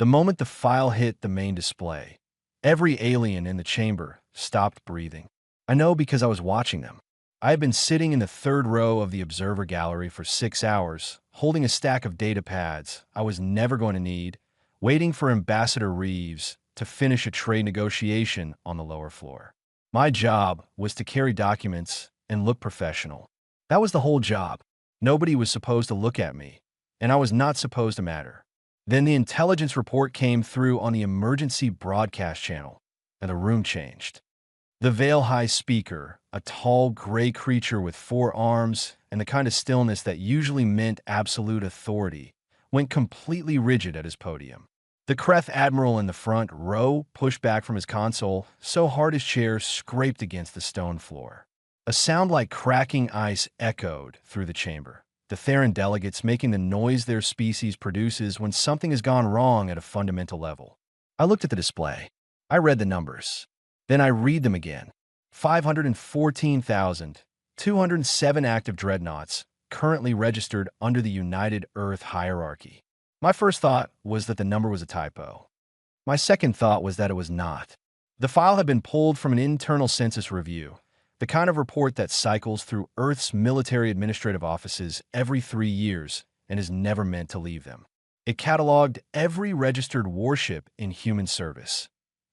The moment the file hit the main display, every alien in the chamber stopped breathing. I know because I was watching them. I had been sitting in the third row of the observer gallery for 6 hours, holding a stack of data pads I was never going to need, waiting for Ambassador Reeves to finish a trade negotiation on the lower floor. My job was to carry documents and look professional. That was the whole job. Nobody was supposed to look at me, and I was not supposed to matter. Then the intelligence report came through on the emergency broadcast channel, and the room changed. The Veil High Speaker, a tall gray creature with 4 arms and the kind of stillness that usually meant absolute authority, went completely rigid at his podium. The Kreth Admiral in the front row pushed back from his console so hard his chair scraped against the stone floor. A sound like cracking ice echoed through the chamber, the Theran delegates making the noise their species produces when something has gone wrong at a fundamental level. I looked at the display. I read the numbers. Then I read them again. 514,207 active dreadnoughts currently registered under the United Earth hierarchy. My first thought was that the number was a typo. My second thought was that it was not. The file had been pulled from an internal census review, the kind of report that cycles through Earth's military administrative offices every 3 years and is never meant to leave them. It cataloged every registered warship in human service: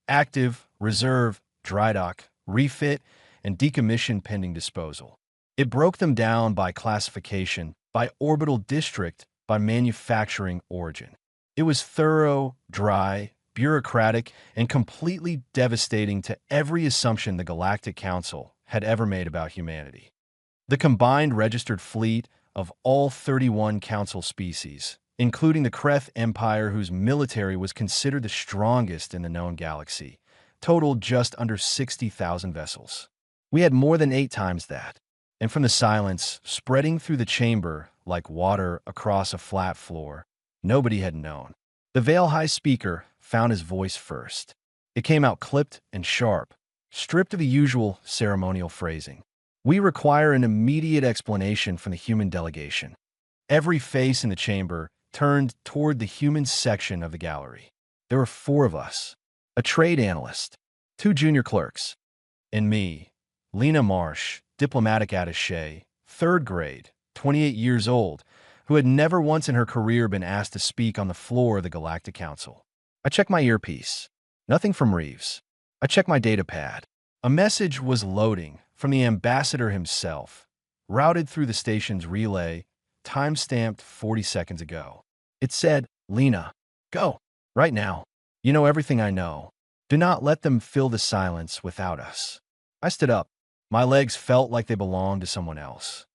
active, reserve, dry dock, refit, and decommission pending disposal. It broke them down by classification, by orbital district, by manufacturing origin. It was thorough, dry, bureaucratic, and completely devastating to every assumption the Galactic Council had ever made about humanity. The combined registered fleet of all 31 Council species, including the Kreth Empire, whose military was considered the strongest in the known galaxy, totaled just under 60,000 vessels. We had more than 8 times that. And from the silence spreading through the chamber like water across a flat floor, nobody had known. The Veil High Speaker found his voice first. It came out clipped and sharp, stripped of the usual ceremonial phrasing. We require an immediate explanation from the human delegation. Every face in the chamber turned toward the human section of the gallery. There were 4 of us: a trade analyst, 2 junior clerks, and me, Lena Marsh, diplomatic attaché, 3rd grade, 28 years old, who had never once in her career been asked to speak on the floor of the Galactic Council. I checked my earpiece. Nothing from Reeves. I checked my data pad. A message was loading from the ambassador himself, routed through the station's relay, time-stamped 40 seconds ago. It said, "Lena, go, right now. You know everything I know. Do not let them fill the silence without us." I stood up. My legs felt like they belonged to someone else.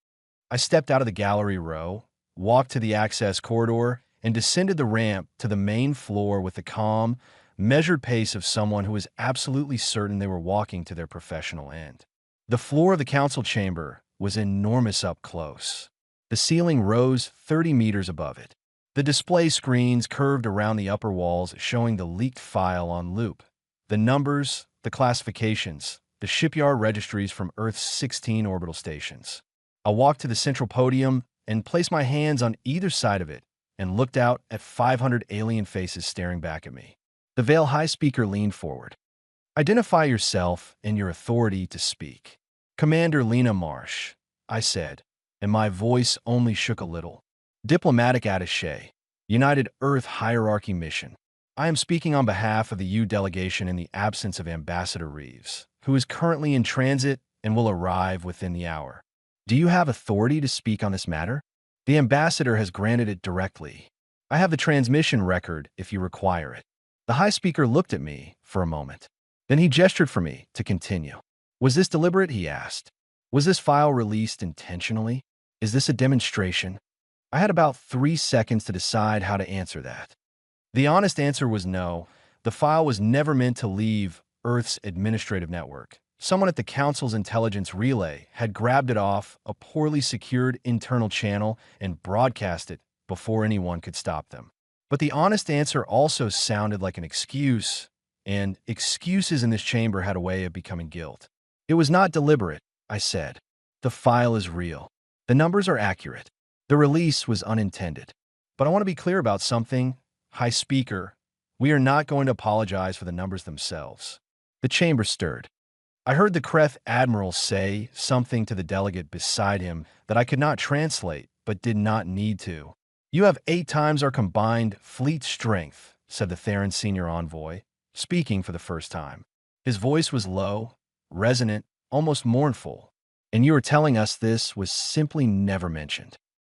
I stepped out of the gallery row, walked to the access corridor, and descended the ramp to the main floor with the calm, measured pace of someone who was absolutely certain they were walking to their professional end. The floor of the council chamber was enormous up close. The ceiling rose 30 meters above it. The display screens curved around the upper walls, showing the leaked file on loop. The numbers, the classifications, the shipyard registries from Earth's 16 orbital stations. I walked to the central podium and placed my hands on either side of it and looked out at 500 alien faces staring back at me. The Veil High Speaker leaned forward. "Identify yourself and your authority to speak." "Commander Lena Marsh," I said, and my voice only shook a little. "Diplomatic attaché, United Earth Hierarchy Mission. I am speaking on behalf of the U delegation in the absence of Ambassador Reeves, who is currently in transit and will arrive within the hour. Do you have authority to speak on this matter?" "The ambassador has granted it directly. I have the transmission record if you require it." The High Speaker looked at me for a moment. Then he gestured for me to continue. "Was this deliberate?" he asked. "Was this file released intentionally? Is this a demonstration?" I had about 3 seconds to decide how to answer that. The honest answer was no. The file was never meant to leave Earth's administrative network. Someone at the Council's intelligence relay had grabbed it off a poorly secured internal channel and broadcast it before anyone could stop them. But the honest answer also sounded like an excuse, and excuses in this chamber had a way of becoming guilt. "It was not deliberate," I said. "The file is real. The numbers are accurate. The release was unintended. But I want to be clear about something, High Speaker. We are not going to apologize for the numbers themselves. The chamber stirred. I heard the Kreth Admiral say something to the delegate beside him that I could not translate, but did not need to. You have 8 times our combined fleet strength, said the Theron senior envoy, speaking for the first time. His voice was low, resonant, almost mournful. And you are telling us this was simply never mentioned.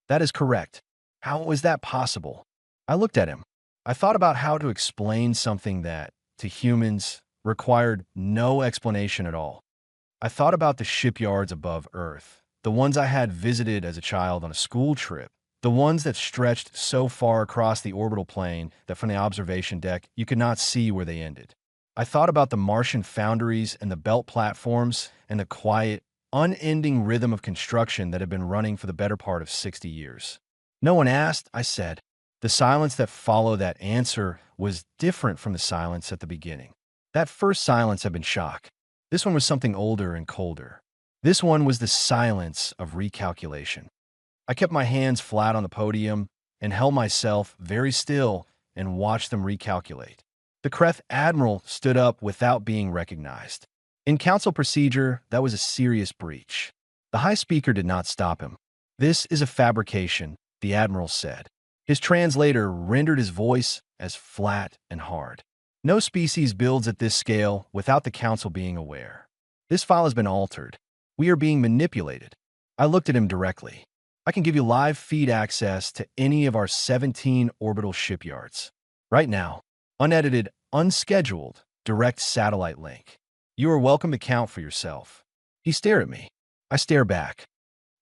That is correct. How was that possible? I looked at him. I thought about how to explain something that, to humans, required no explanation at all. I thought about the shipyards above Earth, the ones I had visited as a child on a school trip, the ones that stretched so far across the orbital plane that from the observation deck you could not see where they ended. I thought about the Martian foundries and the belt platforms and the quiet, unending rhythm of construction that had been running for the better part of 60 years. No one asked, I said. The silence that followed that answer was different from the silence at the beginning. That first silence had been shock. This one was something older and colder. This one was the silence of recalculation. I kept my hands flat on the podium and held myself very still and watched them recalculate. The Kreth Admiral stood up without being recognized. In council procedure, that was a serious breach. The High Speaker did not stop him. This is a fabrication, the Admiral said. His translator rendered his voice as flat and hard. No species builds at this scale without the Council being aware. This file has been altered. We are being manipulated. I looked at him directly. I can give you live feed access to any of our 17 orbital shipyards. Right now, unedited, unscheduled, direct satellite link. You are welcome to count for yourself. He stared at me. I stare back.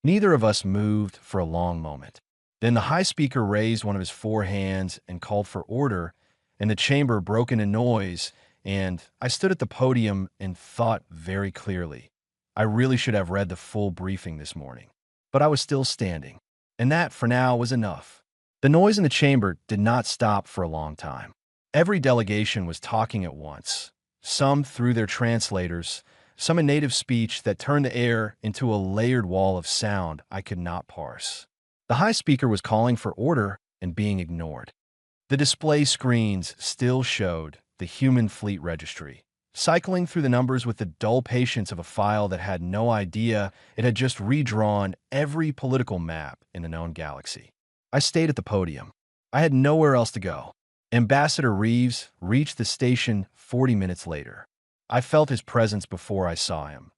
Neither of us moved for a long moment. Then the High Speaker raised one of his 4 hands and called for order, and the chamber broke into noise, and I stood at the podium and thought very clearly. I really should have read the full briefing this morning. But I was still standing, and that, for now, was enough. The noise in the chamber did not stop for a long time. Every delegation was talking at once, some through their translators, some in native speech that turned the air into a layered wall of sound I could not parse. The High Speaker was calling for order and being ignored. The display screens still showed the human fleet registry, cycling through the numbers with the dull patience of a file that had no idea it had just redrawn every political map in the known galaxy. I stayed at the podium. I had nowhere else to go. Ambassador Reeves reached the station 40 minutes later. I felt his presence before I saw him.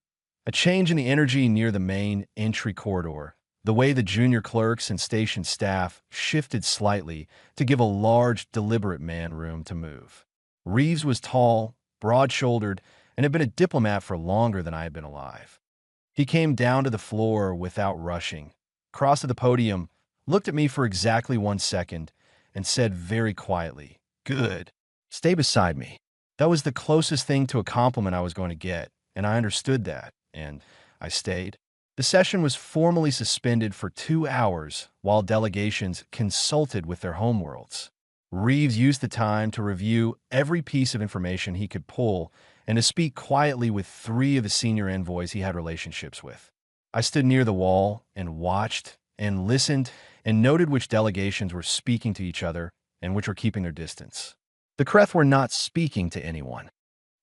A change in the energy near the main entry corridor. The way the junior clerks and station staff shifted slightly to give a large, deliberate man room to move. Reeves was tall, broad-shouldered, and had been a diplomat for longer than I had been alive. He came down to the floor without rushing, crossed to the podium, looked at me for exactly 1 second, and said very quietly, "Good. Stay beside me." That was the closest thing to a compliment I was going to get, and I understood that, and I stayed. The session was formally suspended for 2 hours while delegations consulted with their homeworlds. Reeves used the time to review every piece of information he could pull and to speak quietly with 3 of the senior envoys he had relationships with. I stood near the wall and watched and listened and noted which delegations were speaking to each other and which were keeping their distance. The Kreth were not speaking to anyone.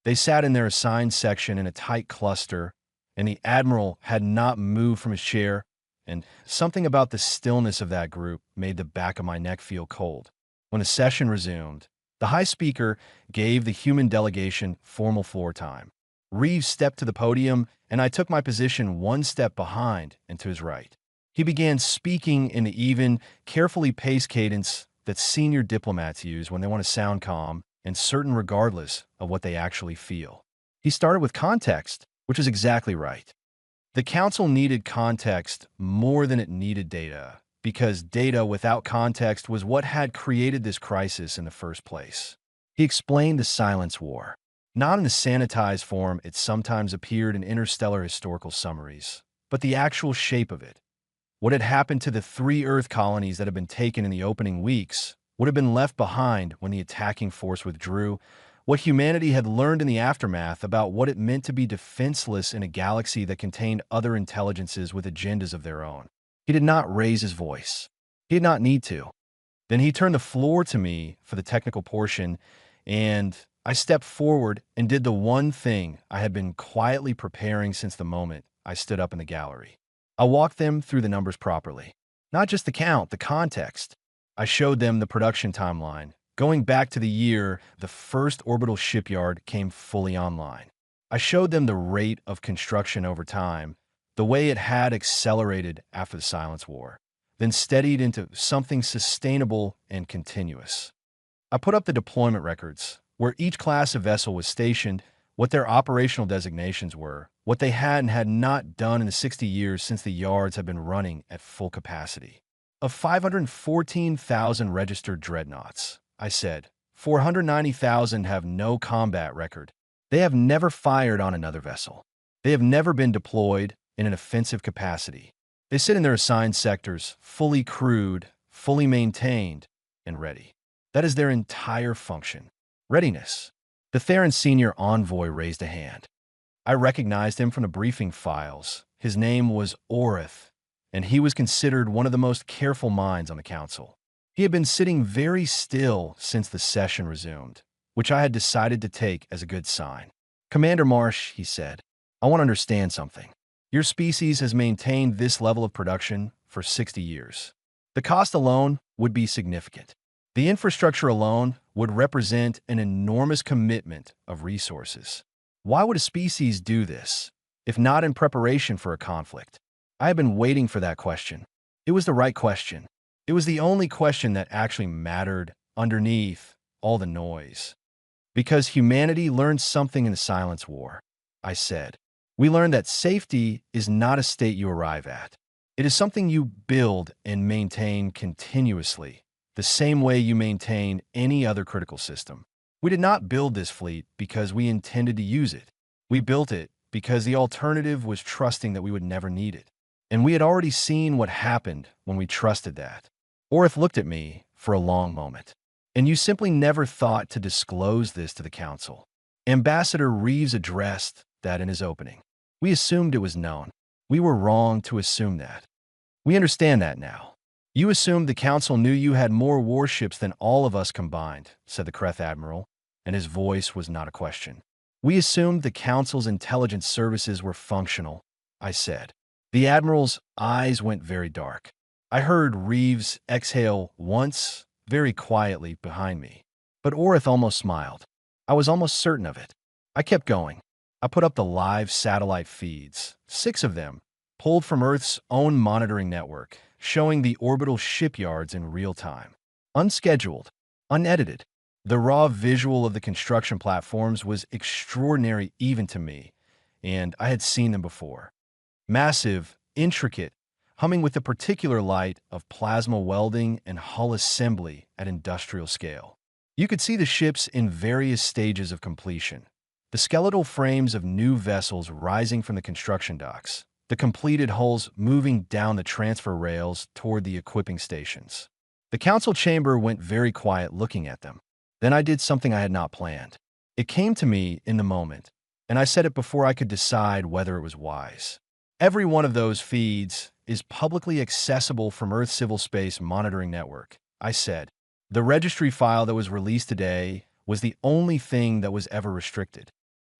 They sat in their assigned section in a tight cluster, and the Admiral had not moved from his chair, and something about the stillness of that group made the back of my neck feel cold. When the session resumed, the High Speaker gave the human delegation formal floor time. Reeves stepped to the podium, and I took my position 1 step behind and to his right. He began speaking in the even, carefully paced cadence that senior diplomats use when they want to sound calm and certain regardless of what they actually feel. He started with context, which is exactly right. The Council needed context more than it needed data, because data without context was what had created this crisis in the first place. He explained the Silence War, not in the sanitized form it sometimes appeared in interstellar historical summaries, but the actual shape of it. What had happened to the 3 Earth colonies that had been taken in the opening weeks, what had been left behind when the attacking force withdrew, what humanity had learned in the aftermath about what it meant to be defenseless in a galaxy that contained other intelligences with agendas of their own. He did not raise his voice. He did not need to. Then he turned the floor to me for the technical portion, and I stepped forward and did the one thing I had been quietly preparing since the moment I stood up in the gallery. I walked them through the numbers properly. Not just the count, the context. I showed them the production timeline, going back to the year the first orbital shipyard came fully online. I showed them the rate of construction over time, the way it had accelerated after the Silence War, then steadied into something sustainable and continuous. I put up the deployment records, where each class of vessel was stationed, what their operational designations were, what they had and had not done in the 60 years since the yards have been running at full capacity. Of 514,000 registered dreadnoughts, I said, 490,000 have no combat record. They have never fired on another vessel. They have never been deployed in an offensive capacity. They sit in their assigned sectors, fully crewed, fully maintained, and ready. That is their entire function. Readiness. The Theron senior envoy raised a hand. I recognized him from the briefing files. His name was Orith, and he was considered one of the most careful minds on the council. He had been sitting very still since the session resumed, which I had decided to take as a good sign. Commander Marsh, he said, I want to understand something. Your species has maintained this level of production for 60 years. The cost alone would be significant. The infrastructure alone would represent an enormous commitment of resources. Why would a species do this, if not in preparation for a conflict? I have been waiting for that question. It was the right question. It was the only question that actually mattered underneath all the noise. Because humanity learned something in the Silence War, I said. We learned that safety is not a state you arrive at. It is something you build and maintain continuously, the same way you maintain any other critical system. We did not build this fleet because we intended to use it. We built it because the alternative was trusting that we would never need it. And we had already seen what happened when we trusted that. Orith looked at me for a long moment. And you simply never thought to disclose this to the council. Ambassador Reeves addressed that in his opening. We assumed it was known. We were wrong to assume that. We understand that now. You assumed the council knew you had more warships than all of us combined, said the Kreth Admiral, and his voice was not a question. We assumed the council's intelligence services were functional, I said. The Admiral's eyes went very dark. I heard Reeves exhale once, very quietly behind me. But Orith almost smiled. I was almost certain of it. I kept going. I put up the live satellite feeds, 6 of them, pulled from Earth's own monitoring network, showing the orbital shipyards in real time. Unscheduled, unedited. The raw visual of the construction platforms was extraordinary even to me, and I had seen them before. Massive, intricate, humming with the particular light of plasma welding and hull assembly at industrial scale. You could see the ships in various stages of completion. The skeletal frames of new vessels rising from the construction docks, the completed hulls moving down the transfer rails toward the equipping stations. The council chamber went very quiet looking at them. Then I did something I had not planned. It came to me in the moment, and I said it before I could decide whether it was wise. Every one of those feeds is publicly accessible from Earth Civil Space Monitoring Network, I said. The registry file that was released today was the only thing that was ever restricted.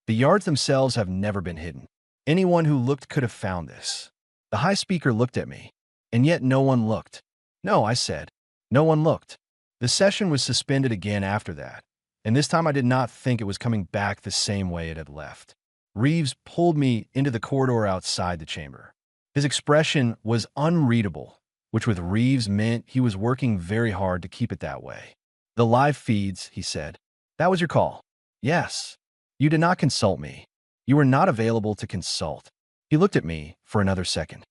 The yards themselves have never been hidden. Anyone who looked could have found this. The high speaker looked at me, and yet no one looked. No, I said. No one looked. The session was suspended again after that, and this time I did not think it was coming back the same way it had left. Reeves pulled me into the corridor outside the chamber. His expression was unreadable, which with Reeves meant he was working very hard to keep it that way. The live feeds, he said. That was your call. Yes. You did not consult me. You were not available to consult. He looked at me for another second.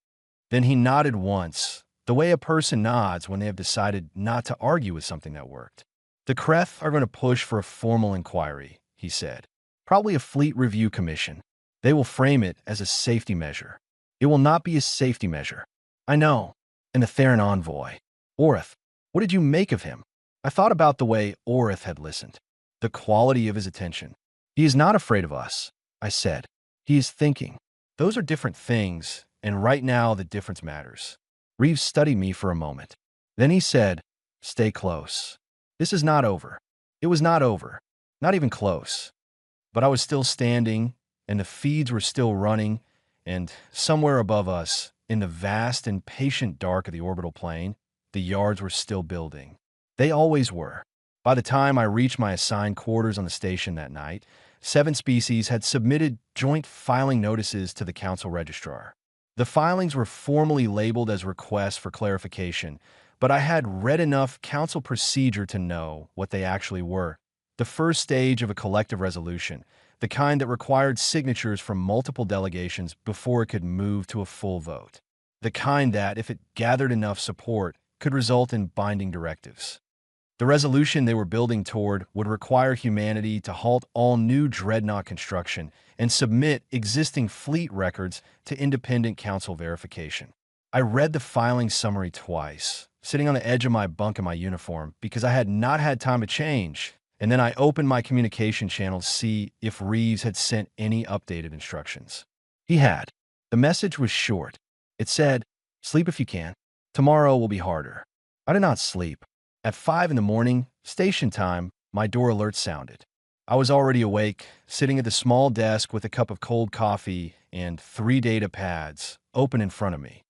Then he nodded once, the way a person nods when they have decided not to argue with something that worked. The Kreth are going to push for a formal inquiry, he said. Probably a fleet review commission. They will frame it as a safety measure. It will not be a safety measure. I know. And the Theron envoy. Orith, what did you make of him? I thought about the way Orith had listened. The quality of his attention. He is not afraid of us, I said. He is thinking. Those are different things, and right now the difference matters. Reeves studied me for a moment. Then he said, Stay close. This is not over. It was not over. Not even close. But I was still standing, and the feeds were still running, and somewhere above us, in the vast and patient dark of the orbital plane, the yards were still building. They always were. By the time I reached my assigned quarters on the station that night, 7 species had submitted joint filing notices to the Council Registrar. The filings were formally labeled as requests for clarification, but I had read enough Council procedure to know what they actually were. The first stage of a collective resolution, the kind that required signatures from multiple delegations before it could move to a full vote. The kind that, if it gathered enough support, could result in binding directives. The resolution they were building toward would require humanity to halt all new dreadnought construction and submit existing fleet records to independent council verification. I read the filing summary twice, sitting on the edge of my bunk in my uniform because I had not had time to change, and then I opened my communication channel to see if Reeves had sent any updated instructions. He had. The message was short. It said, "Sleep if you can. Tomorrow will be harder." I did not sleep. At 5 in the morning, station time, my door alert sounded. I was already awake, sitting at the small desk with a cup of cold coffee and 3 data pads open in front of me.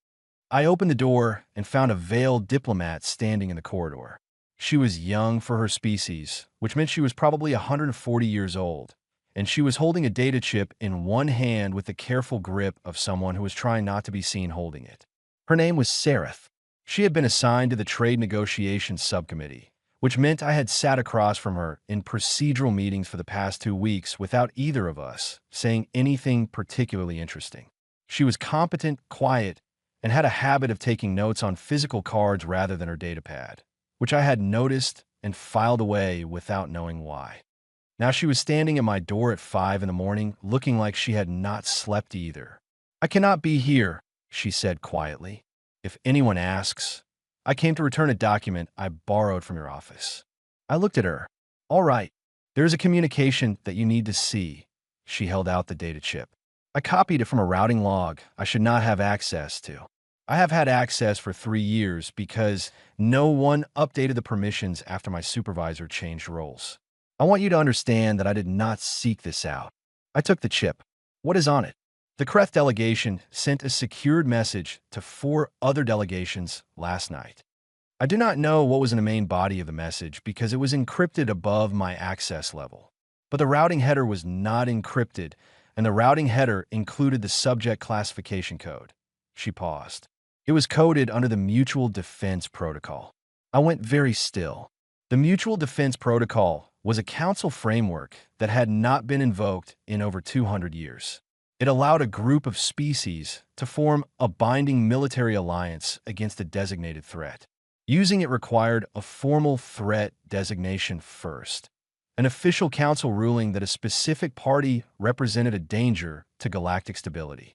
I opened the door and found a veiled diplomat standing in the corridor. She was young for her species, which meant she was probably 140 years old, and she was holding a data chip in one hand with the careful grip of someone who was trying not to be seen holding it. Her name was Sereth. She had been assigned to the Trade Negotiations Subcommittee, which meant I had sat across from her in procedural meetings for the past 2 weeks without either of us saying anything particularly interesting. She was competent, quiet, and had a habit of taking notes on physical cards rather than her datapad, which I had noticed and filed away without knowing why. Now she was standing at my door at 5 in the morning, looking like she had not slept either. "I cannot be here," she said quietly. "If anyone asks, I came to return a document I borrowed from your office." I looked at her. "All right, there is a communication that you need to see." She held out the data chip. I copied it from a routing log I should not have access to. I have had access for 3 years because no one updated the permissions after my supervisor changed roles. I want you to understand that I did not seek this out. I took the chip. What is on it? The Kreth delegation sent a secured message to 4 other delegations last night. I do not know what was in the main body of the message because it was encrypted above my access level. But the routing header was not encrypted, and the routing header included the subject classification code. She paused. It was coded under the Mutual Defense Protocol. I went very still. The Mutual Defense Protocol was a council framework that had not been invoked in over 200 years. It allowed a group of species to form a binding military alliance against a designated threat. Using it required a formal threat designation first, an official council ruling that a specific party represented a danger to galactic stability.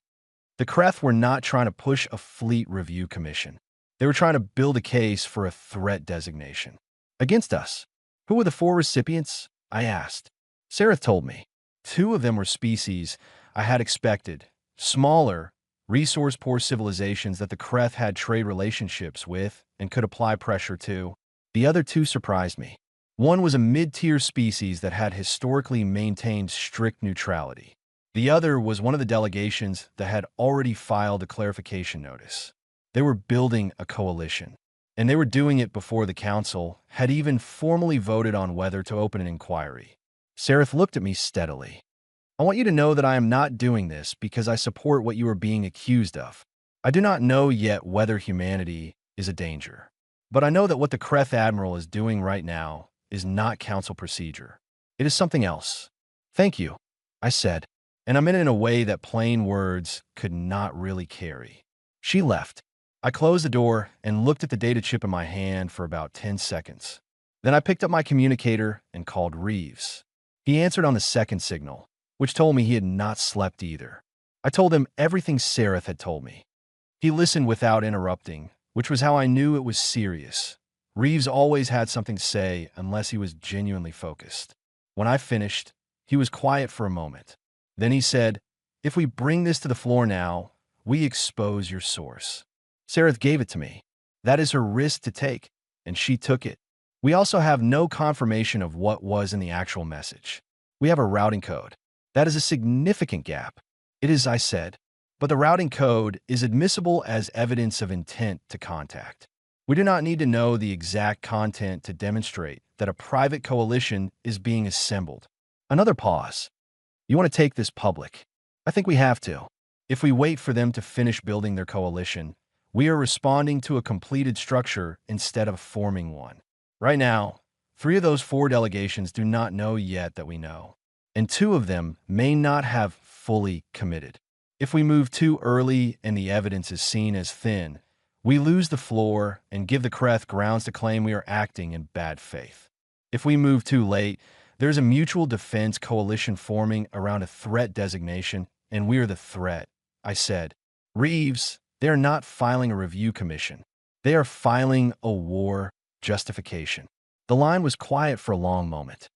The Kreth were not trying to push a fleet review commission. They were trying to build a case for a threat designation. Against us. Who were the 4 recipients? I asked. Sereth told me. 2 of them were species I had expected, smaller, resource-poor civilizations that the Kreth had trade relationships with and could apply pressure to. The other 2 surprised me. One was a mid-tier species that had historically maintained strict neutrality. The other was one of the delegations that had already filed a clarification notice. They were building a coalition, and they were doing it before the council had even formally voted on whether to open an inquiry. Sereth looked at me steadily. "I want you to know that I am not doing this because I support what you are being accused of. I do not know yet whether humanity is a danger. But I know that what the Kreth Admiral is doing right now is not council procedure. It is something else." "Thank you," I said, and I meant it in a way that plain words could not really carry. She left. I closed the door and looked at the data chip in my hand for about 10 seconds. Then I picked up my communicator and called Reeves. He answered on the second signal, which told me he had not slept either. I told him everything Sereth had told me. He listened without interrupting, which was how I knew it was serious. Reeves always had something to say unless he was genuinely focused. When I finished, he was quiet for a moment. Then he said, "If we bring this to the floor now, we expose your source." Sereth gave it to me. That is her risk to take. and she took it. We also have no confirmation of what was in the actual message. We have a routing code. That is a significant gap. It is, I said, but the routing code is admissible as evidence of intent to contact. We do not need to know the exact content to demonstrate that a private coalition is being assembled. Another pause. You want to take this public? I think we have to. If we wait for them to finish building their coalition, we are responding to a completed structure instead of forming one. Right now, 3 of those 4 delegations do not know yet that we know, and 2 of them may not have fully committed. If we move too early and the evidence is seen as thin, we lose the floor and give the Kreth grounds to claim we are acting in bad faith. If we move too late, there's a mutual defense coalition forming around a threat designation, and we are the threat. I said, Reeves, they are not filing a review commission. They are filing a war justification. The line was quiet for a long moment.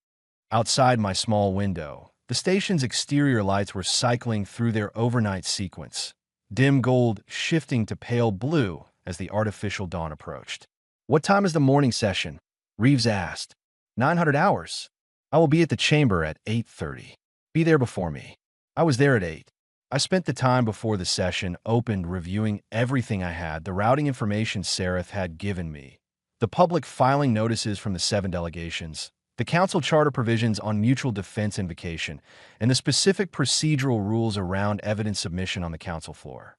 Outside my small window, the station's exterior lights were cycling through their overnight sequence, dim gold shifting to pale blue as the artificial dawn approached. What time is the morning session? Reeves asked. 900 hours. I will be at the chamber at 8:30. Be there before me. I was there at 8. I spent the time before the session opened reviewing everything I had, the routing information Seraph had given me, the public filing notices from the 7 delegations, the council charter provisions on mutual defense invocation, and the specific procedural rules around evidence submission on the council floor.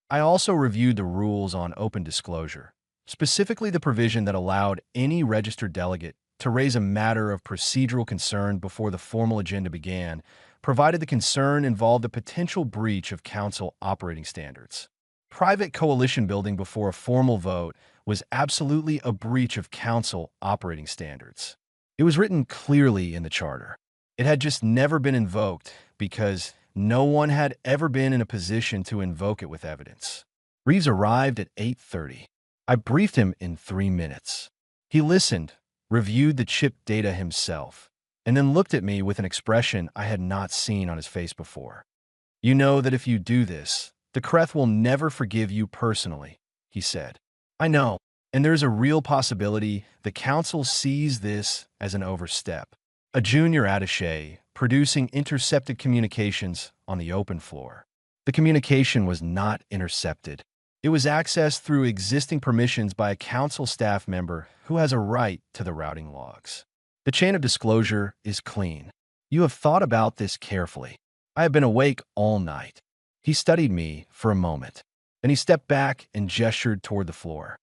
I also reviewed the rules on open disclosure, specifically the provision that allowed any registered delegate to raise a matter of procedural concern before the formal agenda began, provided the concern involved a potential breach of council operating standards. Private coalition building before a formal vote was absolutely a breach of council operating standards. It was written clearly in the charter. It had just never been invoked because no one had ever been in a position to invoke it with evidence. Reeves arrived at 8:30. I briefed him in 3 minutes. He listened, reviewed the chip data himself, and then looked at me with an expression I had not seen on his face before. You know that if you do this, the Kreth will never forgive you personally, he said. I know, and there's a real possibility the council sees this as an overstep. A junior attaché producing intercepted communications on the open floor. The communication was not intercepted. It was accessed through existing permissions by a council staff member who has a right to the routing logs. The chain of disclosure is clean. You have thought about this carefully. I have been awake all night. He studied me for a moment. Then he stepped back and gestured toward the floor.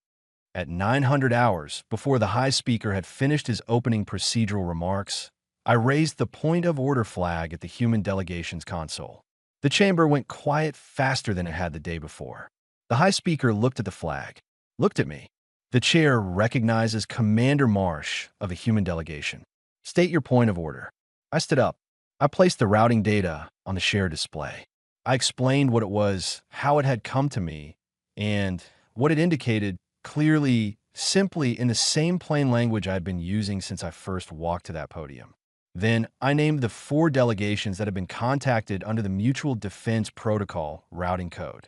At 900 hours, before the High Speaker had finished his opening procedural remarks, I raised the point of order flag at the human delegations console. The chamber went quiet faster than it had the day before. The High Speaker looked at the flag, looked at me. The chair recognizes Commander Marsh of a human delegation. State your point of order. I stood up. I placed the routing data on the share display. I explained what it was, how it had come to me, and what it indicated clearly, simply in the same plain language I'd been using since I first walked to that podium. Then I named the 4 delegations that had been contacted under the Mutual Defense Protocol routing code.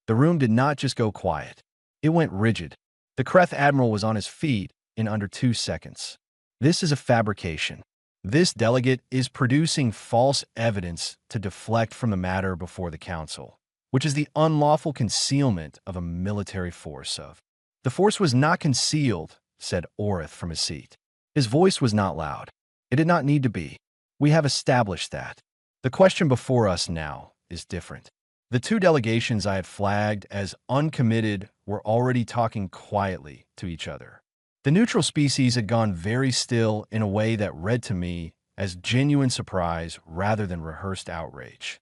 The room did not just go quiet. It went rigid. The Kreth Admiral was on his feet in under 2 seconds. This is a fabrication. This delegate is producing false evidence to deflect from the matter before the council, which is the unlawful concealment of a military force of. The force was not concealed, said Orith from his seat. His voice was not loud. It did not need to be. We have established that. The question before us now is different. The 2 delegations I had flagged as uncommitted were already talking quietly to each other. The neutral species had gone very still in a way that read to me as genuine surprise rather than rehearsed outrage.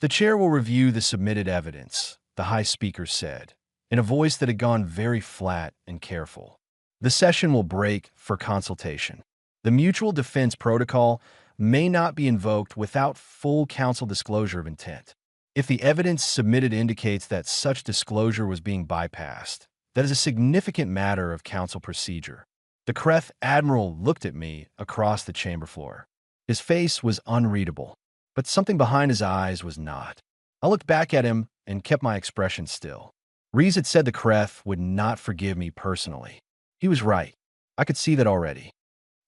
The chair will review the submitted evidence, the High Speaker said, in a voice that had gone very flat and careful. The session will break for consultation. The Mutual Defense Protocol may not be invoked without full council disclosure of intent. If the evidence submitted indicates that such disclosure was being bypassed, that is a significant matter of council procedure. The Kreth Admiral looked at me across the chamber floor. His face was unreadable, but something behind his eyes was not. I looked back at him and kept my expression still. Rees had said the Kreth would not forgive me personally. He was right. I could see that already.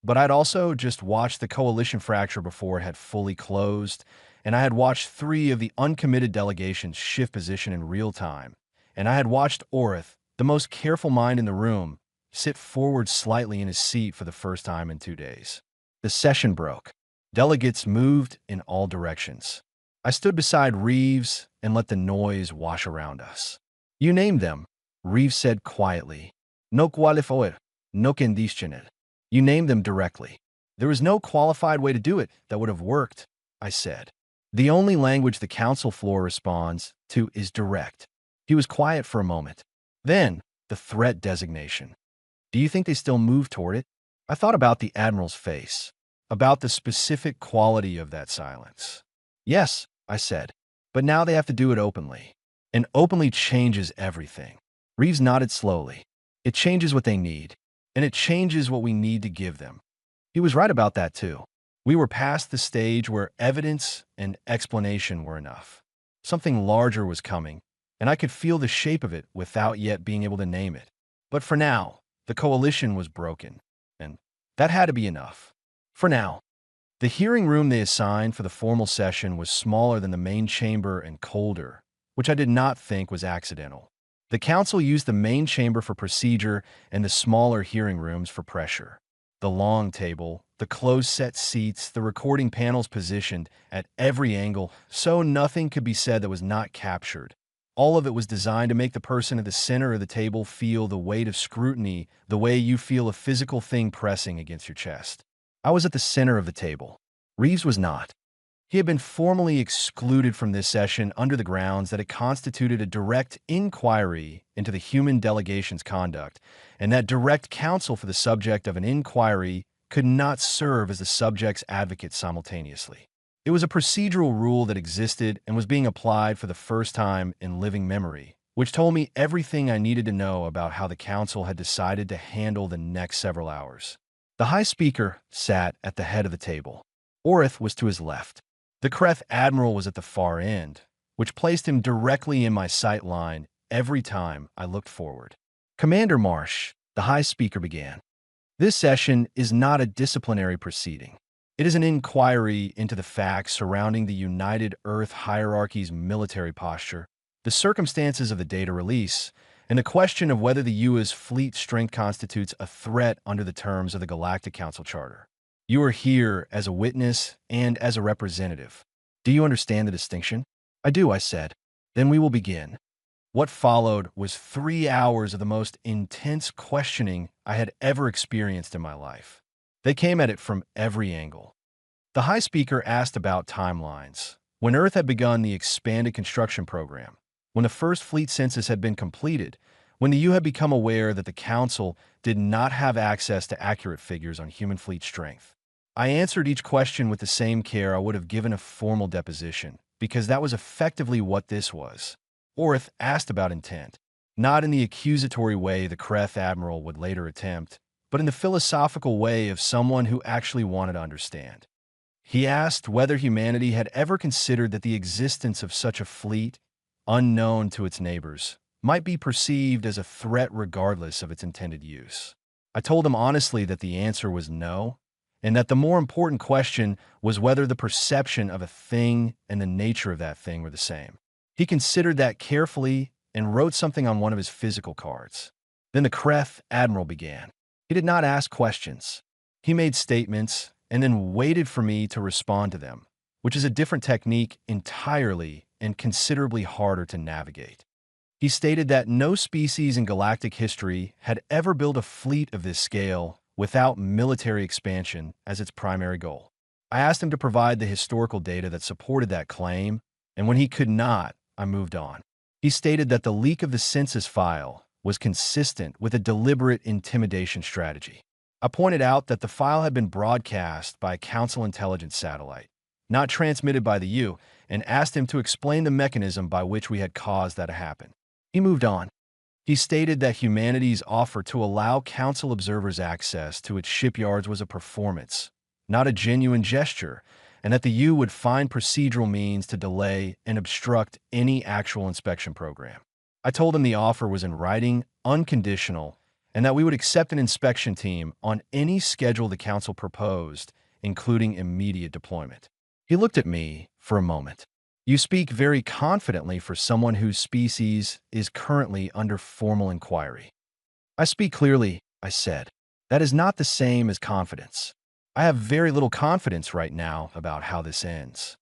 But I'd also just watched the coalition fracture before it had fully closed, and I had watched 3 of the uncommitted delegations shift position in real time, and I had watched Orith, the most careful mind in the room, sit forward slightly in his seat for the first time in 2 days. The session broke. Delegates moved in all directions. I stood beside Reeves and let the noise wash around us. You named them, Reeves said quietly. No qualifier, no conditioner. You named them directly. There was no qualified way to do it that would have worked, I said. The only language the council floor responds to is direct. He was quiet for a moment. Then, the threat designation. Do you think they still move toward it? I thought about the Admiral's face, about the specific quality of that silence. Yes, I said, but now they have to do it openly. And openly changes everything. Reeves nodded slowly. It changes what they need, and it changes what we need to give them. He was right about that too. We were past the stage where evidence and explanation were enough. Something larger was coming, and I could feel the shape of it without yet being able to name it. But for now, the coalition was broken, and that had to be enough. For now. The hearing room they assigned for the formal session was smaller than the main chamber and colder, which I did not think was accidental. The council used the main chamber for procedure and the smaller hearing rooms for pressure. The long table, the closed-set seats, the recording panels positioned at every angle, so nothing could be said that was not captured. All of it was designed to make the person at the center of the table feel the weight of scrutiny, the way you feel a physical thing pressing against your chest. I was at the center of the table. Reeves was not. He had been formally excluded from this session under the grounds that it constituted a direct inquiry into the human delegation's conduct, and that direct counsel for the subject of an inquiry could not serve as the subject's advocate simultaneously. It was a procedural rule that existed and was being applied for the first time in living memory, which told me everything I needed to know about how the council had decided to handle the next several hours. The High Speaker sat at the head of the table. Orith was to his left. The Kreth Admiral was at the far end, which placed him directly in my sight line every time I looked forward. Commander Marsh, the High Speaker began. This session is not a disciplinary proceeding. It is an inquiry into the facts surrounding the United Earth hierarchy's military posture, the circumstances of the data release, and the question of whether the UA's fleet strength constitutes a threat under the terms of the Galactic Council Charter. You are here as a witness and as a representative. Do you understand the distinction? I do, I said. Then we will begin. What followed was 3 hours of the most intense questioning I had ever experienced in my life. They came at it from every angle. The High Speaker asked about timelines. When Earth had begun the expanded construction program, when the first fleet census had been completed, when the U had become aware that the Council did not have access to accurate figures on human fleet strength. I answered each question with the same care I would have given a formal deposition, because that was effectively what this was. Orith asked about intent, not in the accusatory way the Kreth Admiral would later attempt, but in the philosophical way of someone who actually wanted to understand. He asked whether humanity had ever considered that the existence of such a fleet, unknown to its neighbors, might be perceived as a threat regardless of its intended use. I told him honestly that the answer was no, and that the more important question was whether the perception of a thing and the nature of that thing were the same. He considered that carefully and wrote something on one of his physical cards. Then the Kreth Admiral began. He did not ask questions. He made statements and then waited for me to respond to them, which is a different technique entirely and considerably harder to navigate. He stated that no species in galactic history had ever built a fleet of this scale without military expansion as its primary goal. I asked him to provide the historical data that supported that claim, and when he could not, I moved on. He stated that the leak of the census file was consistent with a deliberate intimidation strategy. I pointed out that the file had been broadcast by a Council intelligence satellite, not transmitted by the U, and asked him to explain the mechanism by which we had caused that to happen. He moved on. He stated that humanity's offer to allow Council observers access to its shipyards was a performance, not a genuine gesture, and that the U would find procedural means to delay and obstruct any actual inspection program. I told him the offer was in writing, unconditional, and that we would accept an inspection team on any schedule the Council proposed, including immediate deployment. He looked at me for a moment. You speak very confidently for someone whose species is currently under formal inquiry. I speak clearly, I said. That is not the same as confidence. I have very little confidence right now about how this ends.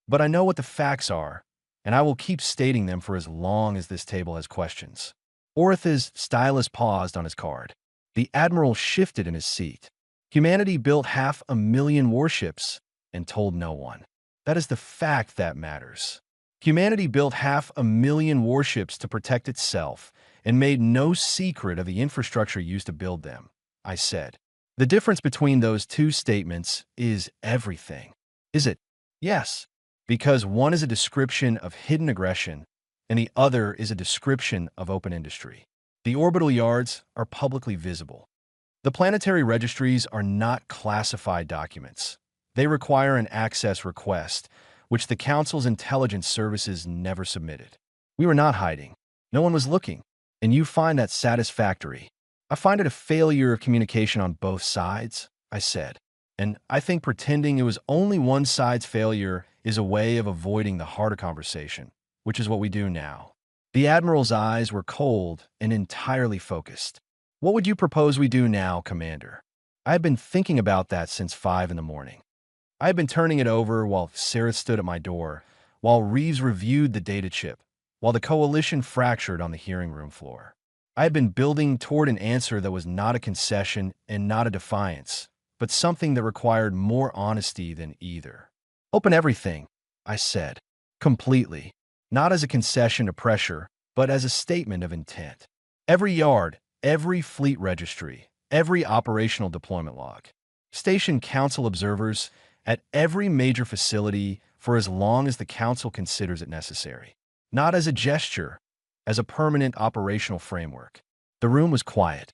But I know what the facts are, and I will keep stating them for as long as this table has questions. Orith's stylus paused on his card. The Admiral shifted in his seat. Humanity built 500,000 warships and told no one. That is the fact that matters. Humanity built 500,000 warships to protect itself and made no secret of the infrastructure used to build them, I said. The difference between those two statements is everything. Is it? Yes, because one is a description of hidden aggression and the other is a description of open industry. The orbital yards are publicly visible. The planetary registries are not classified documents. They require an access request, which the Council's intelligence services never submitted. We were not hiding. No one was looking. And you find that satisfactory. I find it a failure of communication on both sides, I said. And I think pretending it was only one side's failure is a way of avoiding the harder conversation, which is what we do now. The Admiral's eyes were cold and entirely focused. What would you propose we do now, Commander? I had been thinking about that since 5 in the morning. I had been turning it over while Sarah stood at my door, while Reeves reviewed the data chip, while the coalition fractured on the hearing room floor. I had been building toward an answer that was not a concession and not a defiance, but something that required more honesty than either. Open everything, I said. Completely. Not as a concession to pressure, but as a statement of intent. Every yard, every fleet registry, every operational deployment log. Station Council observers at every major facility for as long as the Council considers it necessary. Not as a gesture, as a permanent operational framework. The room was quiet.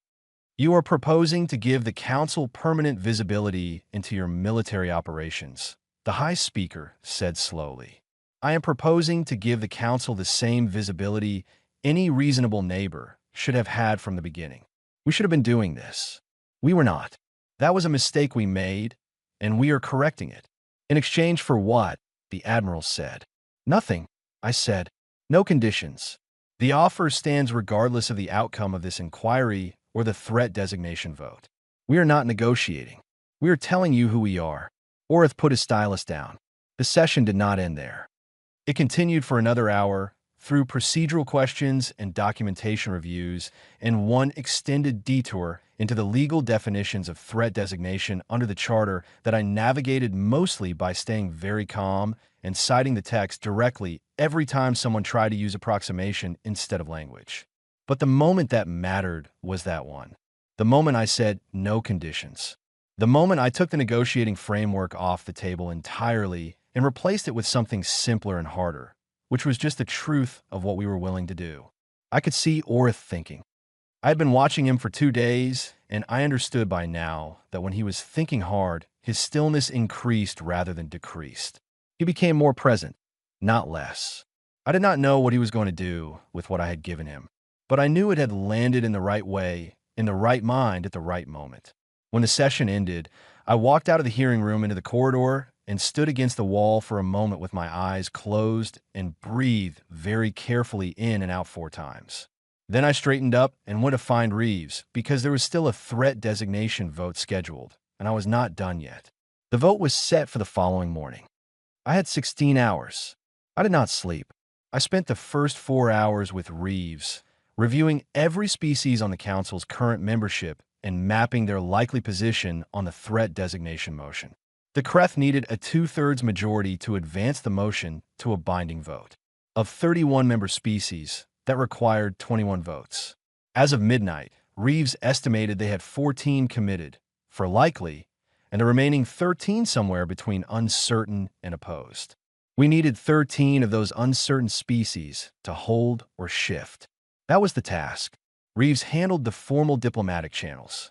You are proposing to give the Council permanent visibility into your military operations, the High Speaker said slowly. I am proposing to give the Council the same visibility any reasonable neighbor should have had from the beginning. We should have been doing this. We were not. That was a mistake we made, and we are correcting it. In exchange for what? The Admiral said. Nothing, I said. No conditions. The offer stands regardless of the outcome of this inquiry or the threat designation vote. We are not negotiating. We are telling you who we are. Orith put his stylus down. The session did not end there. It continued for another hour, through procedural questions and documentation reviews, and one extended detour into the legal definitions of threat designation under the Charter that I navigated mostly by staying very calm and citing the text directly every time someone tried to use approximation instead of language. But the moment that mattered was that one. The moment I said no conditions. The moment I took the negotiating framework off the table entirely and replaced it with something simpler and harder, which was just the truth of what we were willing to do. I could see Orith thinking. I had been watching him for 2 days, and I understood by now that when he was thinking hard, his stillness increased rather than decreased. He became more present, not less. I did not know what he was going to do with what I had given him, but I knew it had landed in the right way, in the right mind at the right moment. When the session ended, I walked out of the hearing room into the corridor and stood against the wall for a moment with my eyes closed and breathed very carefully in and out 4 times. Then I straightened up and went to find Reeves because there was still a threat designation vote scheduled, and I was not done yet. The vote was set for the following morning. I had 16 hours. I did not sleep. I spent the first 4 hours with Reeves, reviewing every species on the Council's current membership and mapping their likely position on the threat designation motion. The Kreth needed a 2/3 majority to advance the motion to a binding vote. Of 31 member species, that required 21 votes. As of midnight, Reeves estimated they had 14 committed for likely, and the remaining 13 somewhere between uncertain and opposed. We needed 13 of those uncertain species to hold or shift. That was the task. Reeves handled the formal diplomatic channels.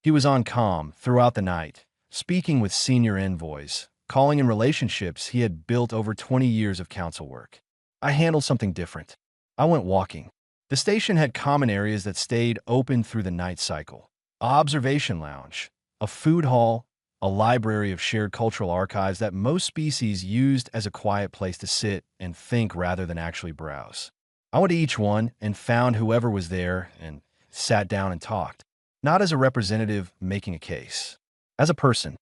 He was on comm throughout the night, speaking with senior envoys, calling in relationships he had built over 20 years of council work. I handled something different. I went walking. The station had common areas that stayed open through the night cycle: a observation lounge, a food hall, a library of shared cultural archives that most species used as a quiet place to sit and think rather than actually browse. I went to each one and found whoever was there and sat down and talked, not as a representative making a case. As a person,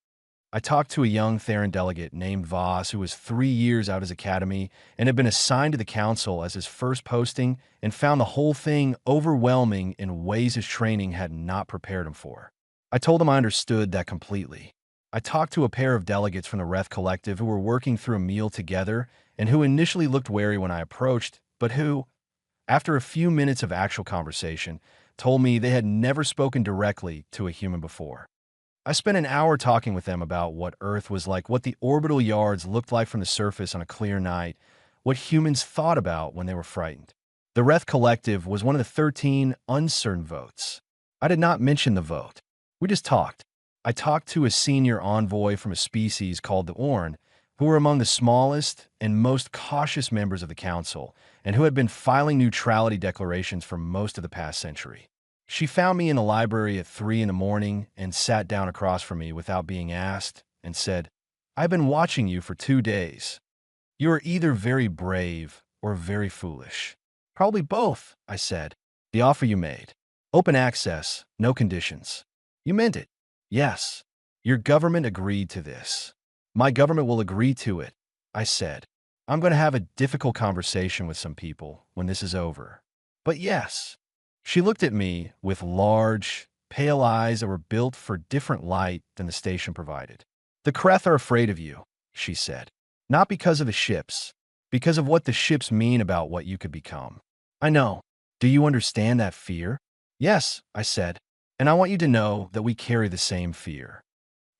I talked to a young Theron delegate named Voss who was 3 years out of his academy and had been assigned to the council as his first posting and found the whole thing overwhelming in ways his training had not prepared him for. I told him I understood that completely. I talked to a pair of delegates from the Reth Collective who were working through a meal together and who initially looked wary when I approached, but who, after a few minutes of actual conversation, told me they had never spoken directly to a human before. I spent an hour talking with them about what Earth was like, what the orbital yards looked like from the surface on a clear night, what humans thought about when they were frightened. The Reth Collective was one of the 13 uncertain votes. I did not mention the vote. We just talked. I talked to a senior envoy from a species called the Orn, who were among the smallest and most cautious members of the council, and who had been filing neutrality declarations for most of the past century. She found me in the library at 3 in the morning and sat down across from me without being asked and said, "I've been watching you for 2 days. You are either very brave or very foolish." "Probably both," I said. "The offer you made. Open access, no conditions. You meant it." "Yes. Your government agreed to this." "My government will agree to it," I said. "I'm going to have a difficult conversation with some people when this is over. But yes." She looked at me with large, pale eyes that were built for different light than the station provided. "The Kreth are afraid of you," she said. "Not because of the ships, because of what the ships mean about what you could become." "I know. Do you understand that fear?" "Yes," I said. "And I want you to know that we carry the same fear.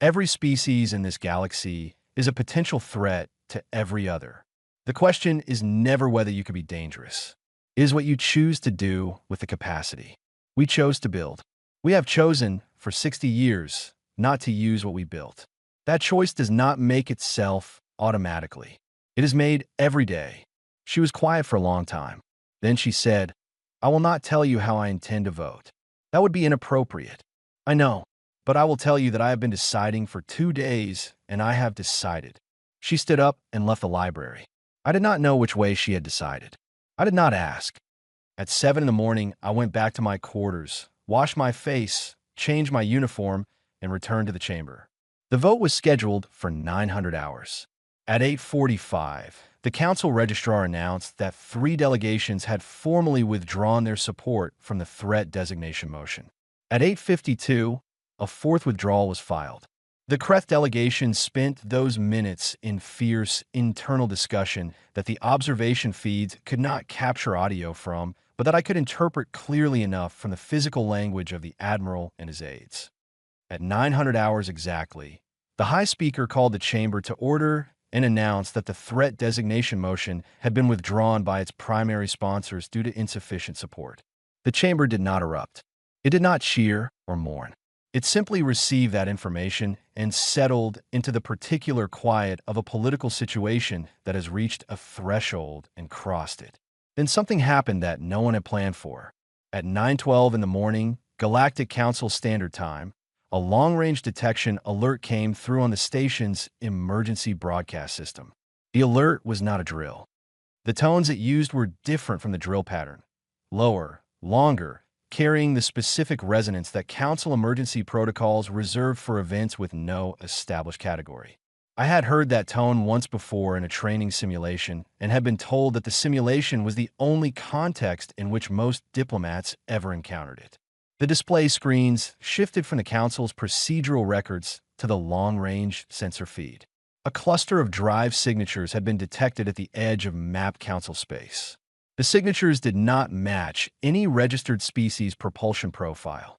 Every species in this galaxy is a potential threat to every other. The question is never whether you could be dangerous. It is what you choose to do with the capacity. We chose to build. We have chosen, for 60 years, not to use what we built. That choice does not make itself automatically. It is made every day." She was quiet for a long time. Then she said, "I will not tell you how I intend to vote. That would be inappropriate. I know, but I will tell you that I have been deciding for 2 days, and I have decided." She stood up and left the library. I did not know which way she had decided. I did not ask. At 7 in the morning, I went back to my quarters, washed my face, changed my uniform, and returned to the chamber. The vote was scheduled for 900 hours. At 8:45, the council registrar announced that 3 delegations had formally withdrawn their support from the threat designation motion. At 8:52, a 4th withdrawal was filed. The Kreth delegation spent those minutes in fierce internal discussion that the observation feeds could not capture audio from, but that I could interpret clearly enough from the physical language of the admiral and his aides. At 900 hours exactly, the High Speaker called the chamber to order and announced that the threat designation motion had been withdrawn by its primary sponsors due to insufficient support. The chamber did not erupt. It did not cheer or mourn. It simply received that information and settled into the particular quiet of a political situation that has reached a threshold and crossed it. Then something happened that no one had planned for. At 9:12 in the morning, Galactic Council Standard Time, a long-range detection alert came through on the station's emergency broadcast system. The alert was not a drill. The tones it used were different from the drill pattern: lower, longer, carrying the specific resonance that council emergency protocols reserve for events with no established category. I had heard that tone once before in a training simulation and had been told that the simulation was the only context in which most diplomats ever encountered it. The display screens shifted from the council's procedural records to the long-range sensor feed. A cluster of drive signatures had been detected at the edge of map council space. The signatures did not match any registered species propulsion profile.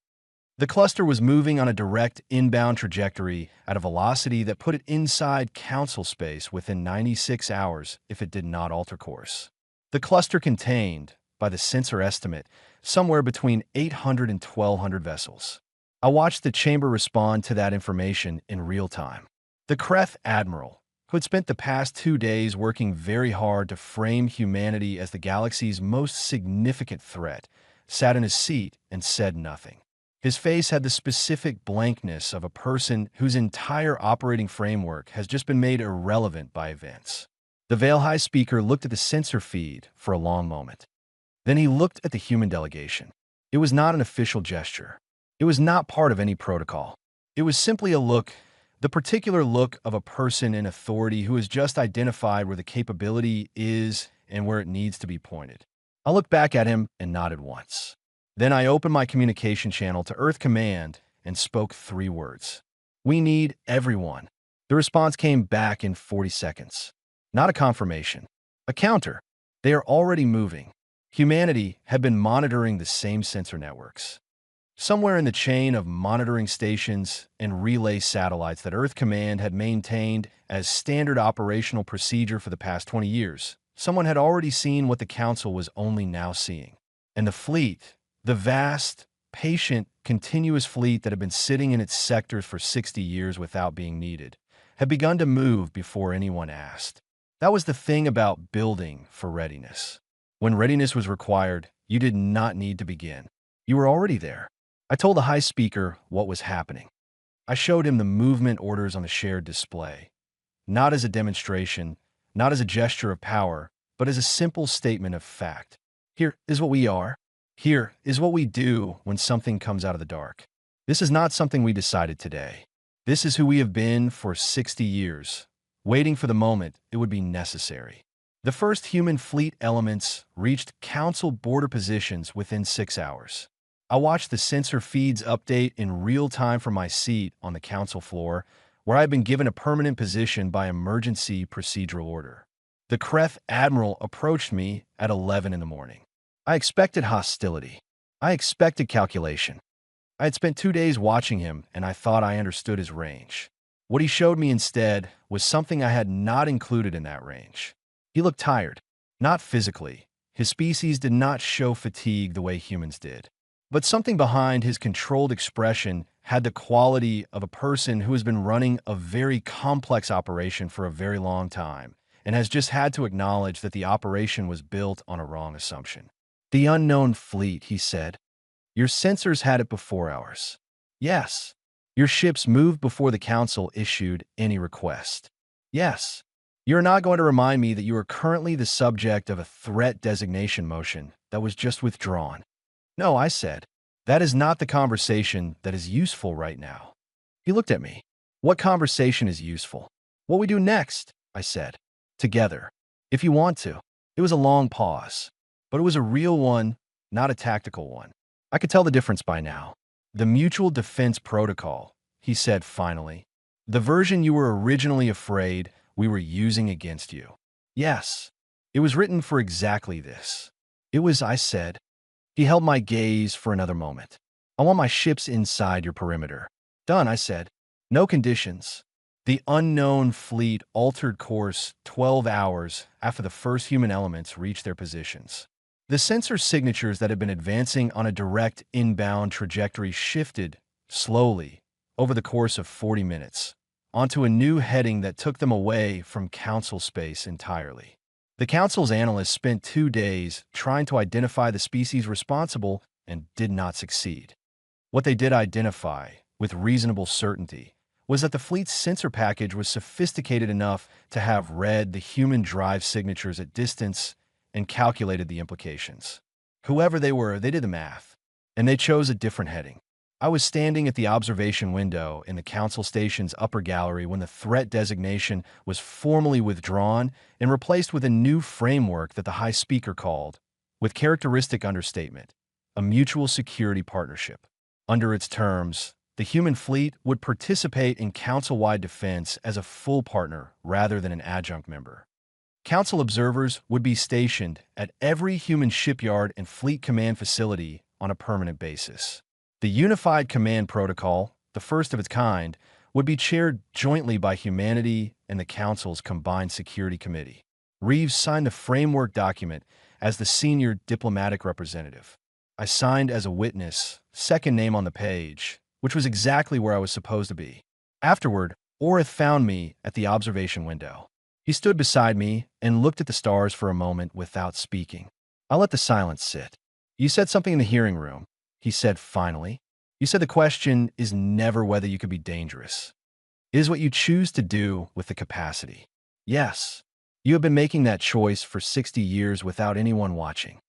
The cluster was moving on a direct inbound trajectory at a velocity that put it inside council space within 96 hours if it did not alter course. The cluster contained, by the sensor estimate, somewhere between 800 and 1,200 vessels. I watched the chamber respond to that information in real time. The Kreth Admiral, who had spent the past 2 days working very hard to frame humanity as the galaxy's most significant threat, sat in his seat and said nothing. His face had the specific blankness of a person whose entire operating framework has just been made irrelevant by events. The Veil High speaker looked at the sensor feed for a long moment. Then he looked at the human delegation. It was not an official gesture. It was not part of any protocol. It was simply a look, the particular look of a person in authority who has just identified where the capability is and where it needs to be pointed. I looked back at him and nodded once. Then I opened my communication channel to Earth Command and spoke 3 words. "We need everyone." The response came back in 40 seconds. Not a confirmation. A counter. They are already moving. Humanity had been monitoring the same sensor networks. Somewhere in the chain of monitoring stations and relay satellites that Earth Command had maintained as standard operational procedure for the past 20 years, someone had already seen what the Council was only now seeing. And the fleet, the vast, patient, continuous fleet that had been sitting in its sectors for 60 years without being needed, had begun to move before anyone asked. That was the thing about building for readiness. When readiness was required, you did not need to begin. You were already there. I told the high speaker what was happening. I showed him the movement orders on the shared display, not as a demonstration, not as a gesture of power, but as a simple statement of fact. Here is what we are. Here is what we do when something comes out of the dark. This is not something we decided today. This is who we have been for 60 years, waiting for the moment it would be necessary. The first human fleet elements reached Council border positions within 6 hours. I watched the sensor feeds update in real time from my seat on the Council floor, where I had been given a permanent position by emergency procedural order. The Kreth Admiral approached me at 11 in the morning. I expected hostility. I expected calculation. I had spent 2 days watching him, and I thought I understood his range. What he showed me instead was something I had not included in that range. He looked tired. Not physically. His species did not show fatigue the way humans did. But something behind his controlled expression had the quality of a person who has been running a very complex operation for a very long time and has just had to acknowledge that the operation was built on a wrong assumption. "The unknown fleet," he said. "Your sensors had it before ours." "Yes." "Your ships moved before the Council issued any request." "Yes." "You're not going to remind me that you are currently the subject of a threat designation motion that was just withdrawn." "No," I said. "That is not the conversation that is useful right now." He looked at me. "What conversation is useful?" "What we do next," I said. "Together. If you want to." It was a long pause, but it was a real one, not a tactical one. I could tell the difference by now. "The Mutual Defense Protocol," he said finally. "The version you were originally afraid we were using against you." "Yes." "It was written for exactly this." "It was," I said. He held my gaze for another moment. "I want my ships inside your perimeter." "Done," I said. "No conditions." The unknown fleet altered course 12 hours after the first human elements reached their positions. The sensor signatures that had been advancing on a direct inbound trajectory shifted, slowly, over the course of 40 minutes, onto a new heading that took them away from Council space entirely. The Council's analysts spent 2 days trying to identify the species responsible and did not succeed. What they did identify, with reasonable certainty, was that the fleet's sensor package was sophisticated enough to have read the human drive signatures at distance and calculated the implications. Whoever they were, they did the math, and they chose a different heading. I was standing at the observation window in the Council Station's upper gallery when the threat designation was formally withdrawn and replaced with a new framework that the High Speaker called, with characteristic understatement, a mutual security partnership. Under its terms, the human fleet would participate in Council-wide defense as a full partner rather than an adjunct member. Council observers would be stationed at every human shipyard and fleet command facility on a permanent basis. The Unified Command Protocol, the first of its kind, would be chaired jointly by humanity and the Council's Combined Security Committee. Reeves signed the framework document as the senior diplomatic representative. I signed as a witness, second name on the page, which was exactly where I was supposed to be. Afterward, Orith found me at the observation window. He stood beside me and looked at the stars for a moment without speaking. I let the silence sit. You said something in the hearing room, he said finally. You said the question is never whether you could be dangerous. It is what you choose to do with the capacity. Yes, you have been making that choice for 60 years without anyone watching.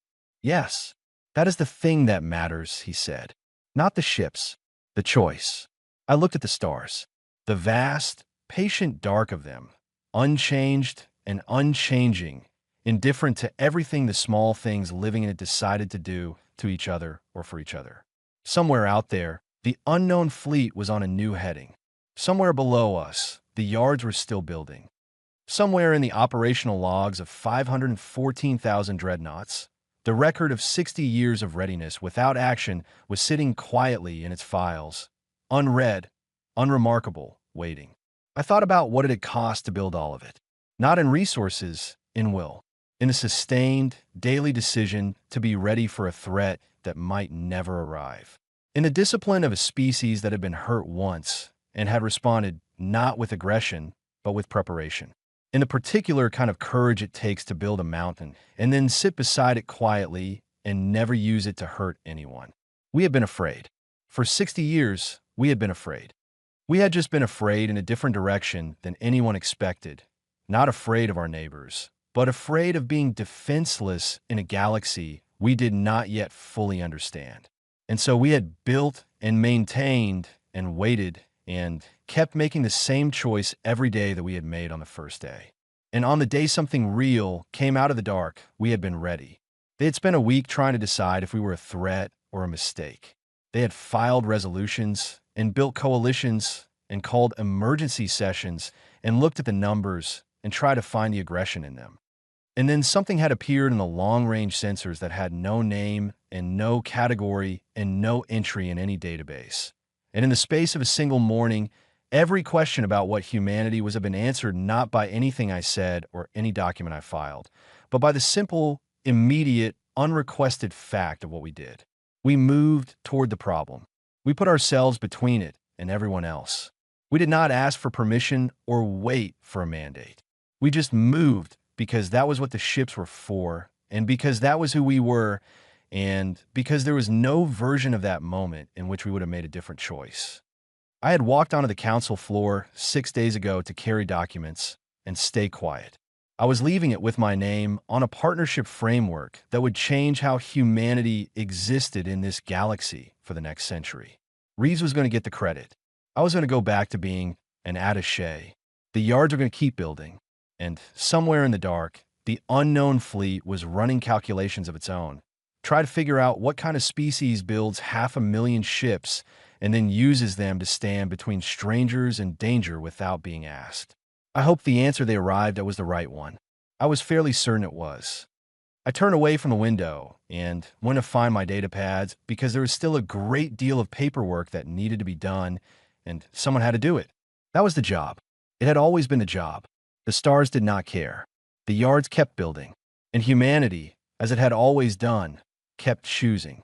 Yes, that is the thing that matters, he said. Not the ships, the choice. I looked at the stars, the vast, patient dark of them, unchanged and unchanging, indifferent to everything the small things living in it decided to do to each other or for each other. Somewhere out there, the unknown fleet was on a new heading. Somewhere below us, the yards were still building. Somewhere in the operational logs of 514,000 dreadnoughts, the record of 60 years of readiness without action was sitting quietly in its files, unread, unremarkable, waiting. I thought about what it had cost to build all of it. Not in resources, in will. In a sustained, daily decision to be ready for a threat that might never arrive. In the discipline of a species that had been hurt once and had responded not with aggression, but with preparation. In the particular kind of courage it takes to build a mountain and then sit beside it quietly and never use it to hurt anyone. We had been afraid. For 60 years, we had been afraid. We had just been afraid in a different direction than anyone expected. Not afraid of our neighbors, but afraid of being defenseless in a galaxy we did not yet fully understand. And so we had built and maintained and waited and kept making the same choice every day that we had made on the first day. And on the day something real came out of the dark, we had been ready. They had spent a week trying to decide if we were a threat or a mistake. They had filed resolutions and built coalitions and called emergency sessions and looked at the numbers and tried to find the aggression in them. And then something had appeared in the long-range sensors that had no name and no category and no entry in any database. And in the space of a single morning, every question about what humanity was had been answered not by anything I said or any document I filed, but by the simple, immediate, unrequested fact of what we did. We moved toward the problem. We put ourselves between it and everyone else. We did not ask for permission or wait for a mandate. We just moved because that was what the ships were for, and because that was who we were, and because there was no version of that moment in which we would have made a different choice. I had walked onto the council floor 6 days ago to carry documents and stay quiet. I was leaving it with my name on a partnership framework that would change how humanity existed in this galaxy for the next century. Reeves was going to get the credit. I was going to go back to being an attaché. The yards were going to keep building. And somewhere in the dark, the unknown fleet was running calculations of its own. Try to figure out what kind of species builds 500,000 ships and then uses them to stand between strangers and danger without being asked. I hoped the answer they arrived at was the right one. I was fairly certain it was. I turned away from the window and went to find my data pads because there was still a great deal of paperwork that needed to be done, and someone had to do it. That was the job. It had always been the job. The stars did not care. The yards kept building. And humanity, as it had always done, kept choosing.